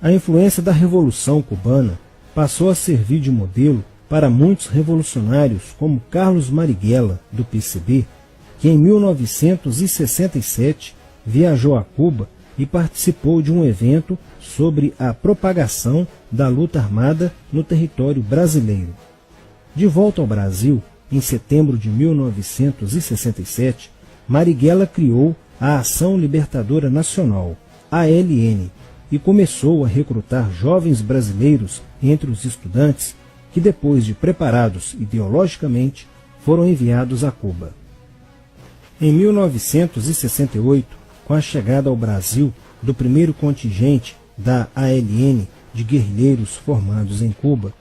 A influência da Revolução Cubana passou a servir de modelo para muitos revolucionários como Carlos Marighella, do PCB, que em 1967 viajou a Cuba e participou de um evento sobre a propagação da luta armada no território brasileiro. De volta ao Brasil, em setembro de 1967, Marighella criou a Ação Libertadora Nacional, ALN, e começou a recrutar jovens brasileiros entre os estudantes que, depois de preparados ideologicamente, foram enviados a Cuba. Em 1968, com a chegada ao Brasil do primeiro contingente da ALN de guerrilheiros formados em Cuba,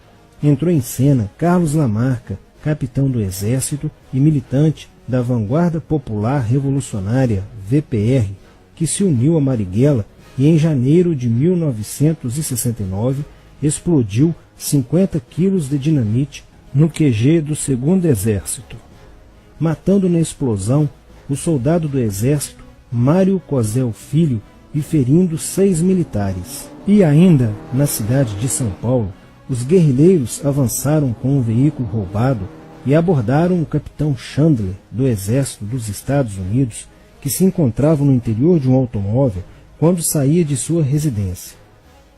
entrou em cena Carlos Lamarca, capitão do Exército e militante da Vanguarda Popular Revolucionária, VPR, que se uniu a Marighella e em janeiro de 1969 explodiu 50 quilos de dinamite no QG do 2º Exército, matando na explosão o soldado do Exército Mário Cosel Filho e ferindo 6 militares. E ainda, na cidade de São Paulo, os guerrilheiros avançaram com um veículo roubado e abordaram o capitão Chandler, do Exército dos Estados Unidos, que se encontrava no interior de um automóvel quando saía de sua residência.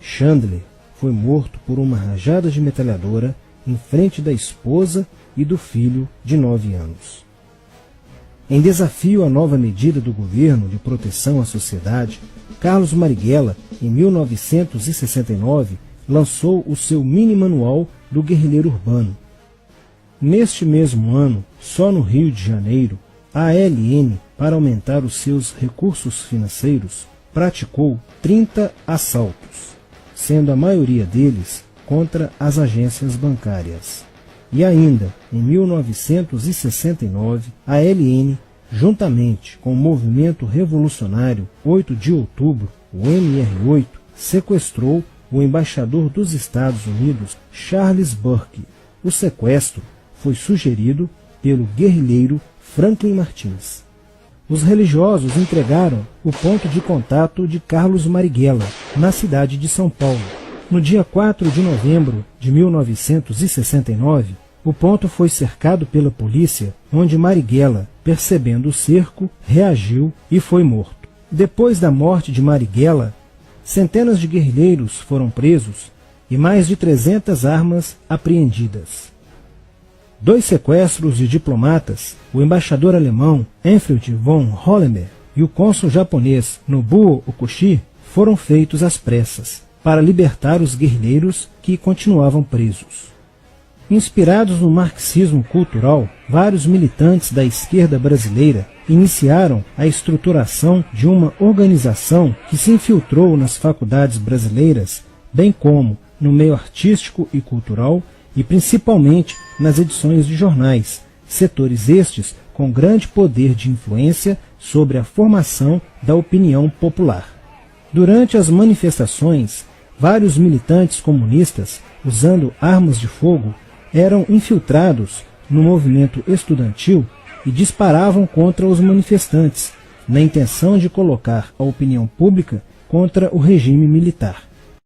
Chandler foi morto por uma rajada de metralhadora em frente da esposa e do filho de 9 anos. Em desafio à nova medida do governo de proteção à sociedade, Carlos Marighella, em 1969, lançou o seu mini-manual do guerrilheiro urbano. Neste mesmo ano, só no Rio de Janeiro, a ALN, para aumentar os seus recursos financeiros, praticou 30 assaltos, sendo a maioria deles contra as agências bancárias. E ainda, em 1969, a ALN, juntamente com o movimento revolucionário 8 de outubro, o MR8, sequestrou o embaixador dos Estados Unidos, Charles Burke. O sequestro foi sugerido pelo guerrilheiro Franklin Martins. Os religiosos entregaram o ponto de contato de Carlos Marighella, na cidade de São Paulo. No dia 4 de novembro de 1969, o ponto foi cercado pela polícia, onde Marighella, percebendo o cerco, reagiu e foi morto. Depois da morte de Marighella, centenas de guerrilheiros foram presos e mais de 300 armas apreendidas. 2 sequestros de diplomatas, o embaixador alemão Enfried von Hollenberg e o cônsul japonês Nobuo Okushi, foram feitos às pressas, para libertar os guerrilheiros que continuavam presos. Inspirados no marxismo cultural, vários militantes da esquerda brasileira iniciaram a estruturação de uma organização que se infiltrou nas faculdades brasileiras, bem como no meio artístico e cultural, e principalmente nas edições de jornais, setores estes com grande poder de influência sobre a formação da opinião popular. Durante as manifestações, vários militantes comunistas, usando armas de fogo, eram infiltrados no movimento estudantil e disparavam contra os manifestantes, na intenção de colocar a opinião pública contra o regime militar.